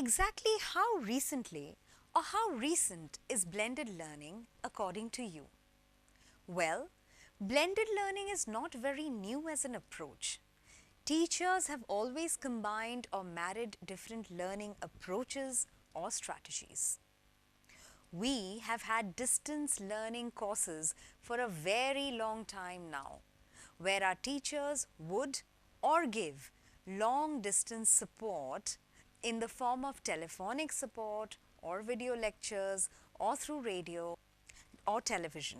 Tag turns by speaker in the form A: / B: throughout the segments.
A: exactly how recently or how recent is blended learning according to you? Well, blended learning is not very new as an approach. Teachers have always combined or married different learning approaches or strategies. We have had distance learning courses for a very long time now, where our teachers would or give long distance support in the form of telephonic support or video lectures or through radio or television.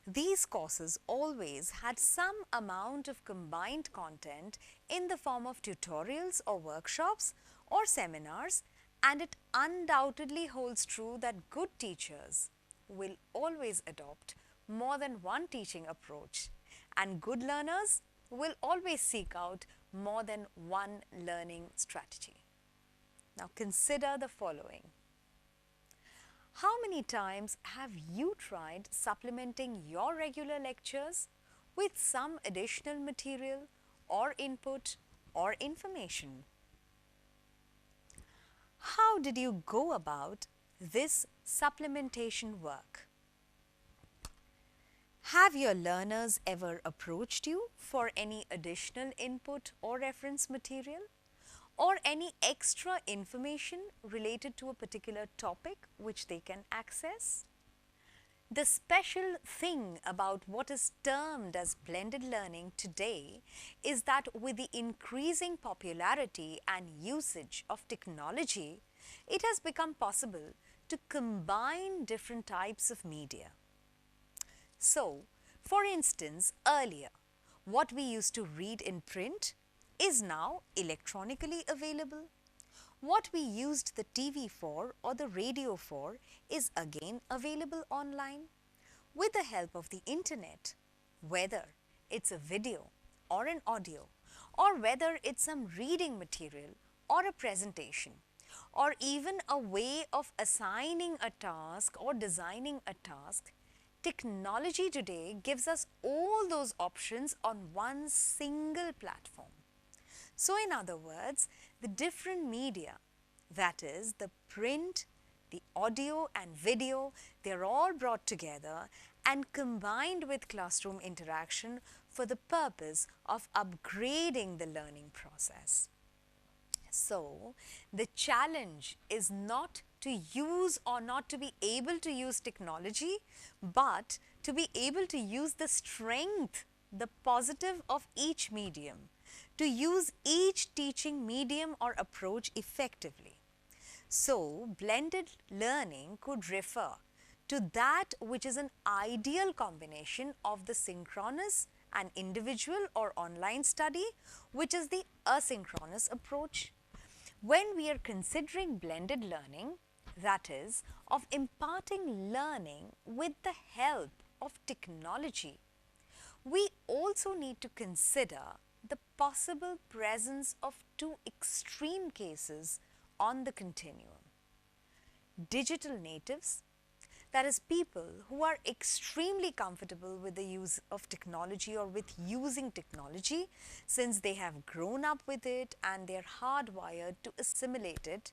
A: These courses always had some amount of combined content in the form of tutorials or workshops or seminars, and it undoubtedly holds true that good teachers will always adopt more than one teaching approach, and good learners will always seek out more than one learning strategy. Now consider the following. How many times have you tried supplementing your regular lectures with some additional material or input or information? How did you go about this supplementation work? Have your learners ever approached you for any additional input or reference material, or any extra information related to a particular topic which they can access? The special thing about what is termed as blended learning today is that with the increasing popularity and usage of technology, it has become possible to combine different types of media. So, for instance, earlier, what we used to read in print is now electronically available. What we used the TV for or the radio for is again available online. With the help of the internet, whether it's a video or an audio, or whether it's some reading material or a presentation, or even a way of assigning a task or designing a task, technology today gives us all those options on one single platform. So in other words, the different media, that is the print, the audio and video, they're all brought together and combined with classroom interaction for the purpose of upgrading the learning process. So, the challenge is not to use or not to be able to use technology, but to be able to use the strength, the positive of each medium, to use each teaching medium or approach effectively. So, blended learning could refer to that which is an ideal combination of the synchronous and individual or online study, which is the asynchronous approach. When we are considering blended learning, that is, of imparting learning with the help of technology, we also need to consider the possible presence of two extreme cases on the continuum. Digital natives, that is, people who are extremely comfortable with the use of technology or with using technology since they have grown up with it and they're hardwired to assimilate it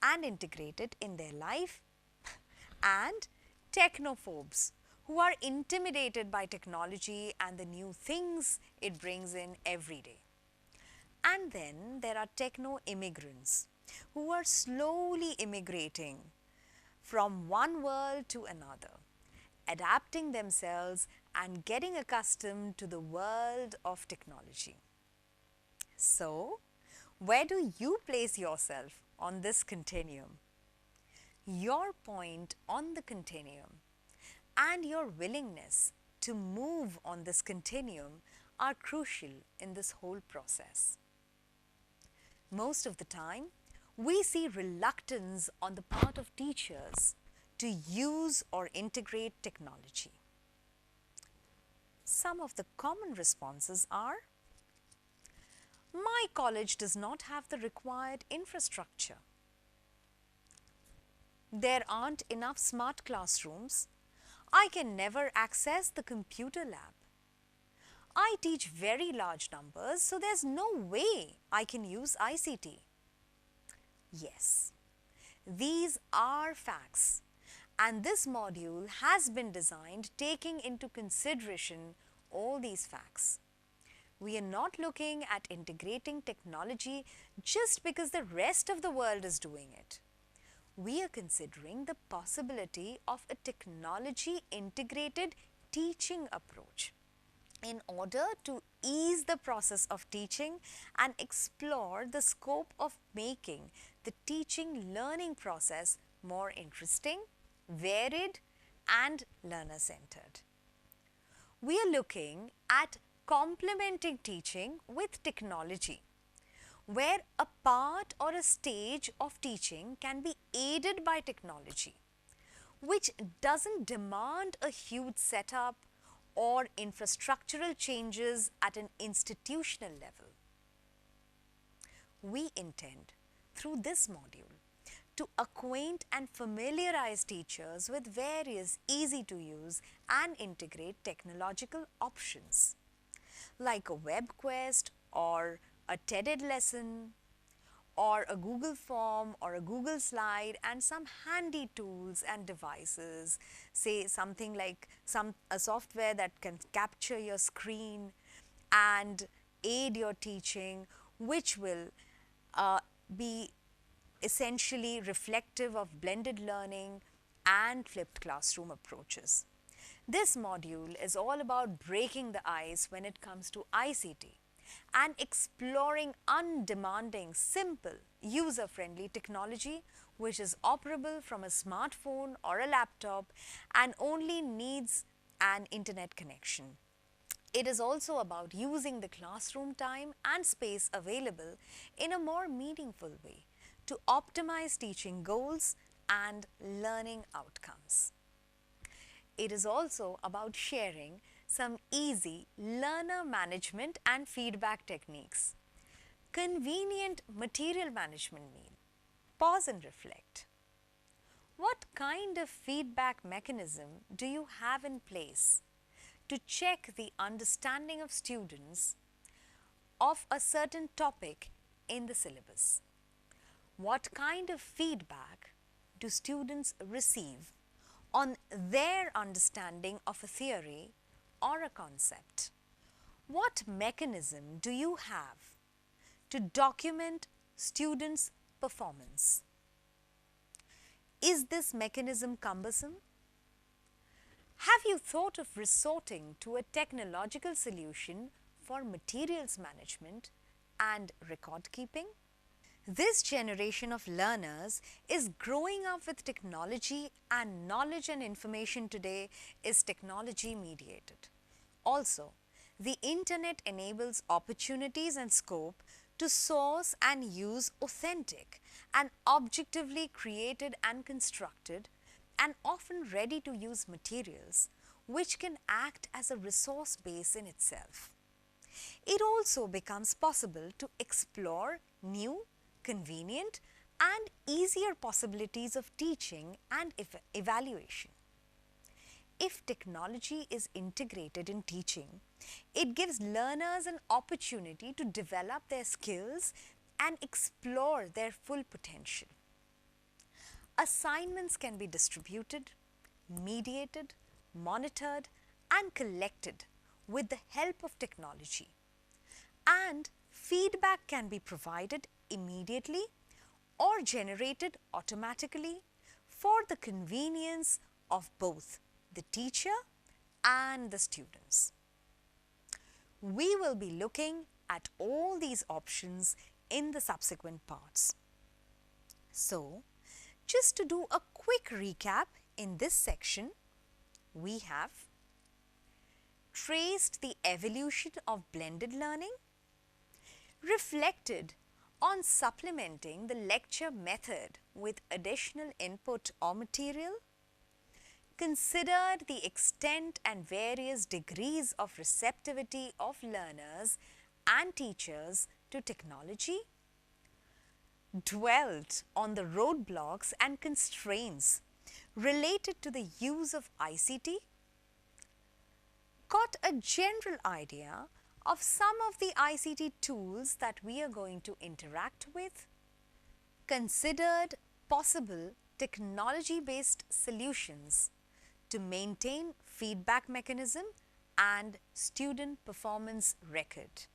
A: and integrate it in their life, and technophobes who are intimidated by technology and the new things it brings in every day. And then there are techno-immigrants who are slowly immigrating from one world to another, adapting themselves and getting accustomed to the world of technology. So, where do you place yourself on this continuum? Your point on the continuum and your willingness to move on this continuum are crucial in this whole process. Most of the time, we see reluctance on the part of teachers to use or integrate technology. Some of the common responses are, my college does not have the required infrastructure. There aren't enough smart classrooms. I can never access the computer lab. I teach very large numbers, so there's no way I can use ICT. Yes, these are facts, and this module has been designed taking into consideration all these facts. We are not looking at integrating technology just because the rest of the world is doing it. We are considering the possibility of a technology integrated teaching approach in order to ease the process of teaching and explore the scope of making the teaching learning process more interesting, varied, and learner centered. We are looking at complementing teaching with technology, where a part or a stage of teaching can be aided by technology, which doesn't demand a huge setup or infrastructural changes at an institutional level. We intend, through this module, to acquaint and familiarize teachers with various easy to use and integrate technological options, like a web quest or a TED lesson or a Google form or a Google slide, and some handy tools and devices, say something like a software that can capture your screen and aid your teaching, which will be essentially reflective of blended learning and flipped classroom approaches. This module is all about breaking the ice when it comes to ICT and exploring undemanding, simple, user-friendly technology which is operable from a smartphone or a laptop and only needs an internet connection. It is also about using the classroom time and space available in a more meaningful way to optimize teaching goals and learning outcomes. It is also about sharing some easy learner management and feedback techniques. Convenient material management mean. Pause and reflect. What kind of feedback mechanism do you have in place to check the understanding of students of a certain topic in the syllabus? What kind of feedback do students receive on their understanding of a theory or a concept? What mechanism do you have to document students' performance? Is this mechanism cumbersome? Have you thought of resorting to a technological solution for materials management and record keeping? This generation of learners is growing up with technology, and knowledge and information today is technology mediated. Also, the internet enables opportunities and scope to source and use authentic and objectively created and constructed and often ready to use materials which can act as a resource base in itself. It also becomes possible to explore new, convenient and easier possibilities of teaching and evaluation. If technology is integrated in teaching, it gives learners an opportunity to develop their skills and explore their full potential. Assignments can be distributed, mediated, monitored, and collected with the help of technology. And feedback can be provided immediately or generated automatically for the convenience of both the teacher and the students. We will be looking at all these options in the subsequent parts. So, just to do a quick recap in this section, we have traced the evolution of blended learning, reflected on supplementing the lecture method with additional input or material, considered the extent and various degrees of receptivity of learners and teachers to technology, dwelt on the roadblocks and constraints related to the use of ICT, got a general idea of some of the ICT tools that we are going to interact with, considered possible technology-based solutions to maintain feedback mechanism and student performance record.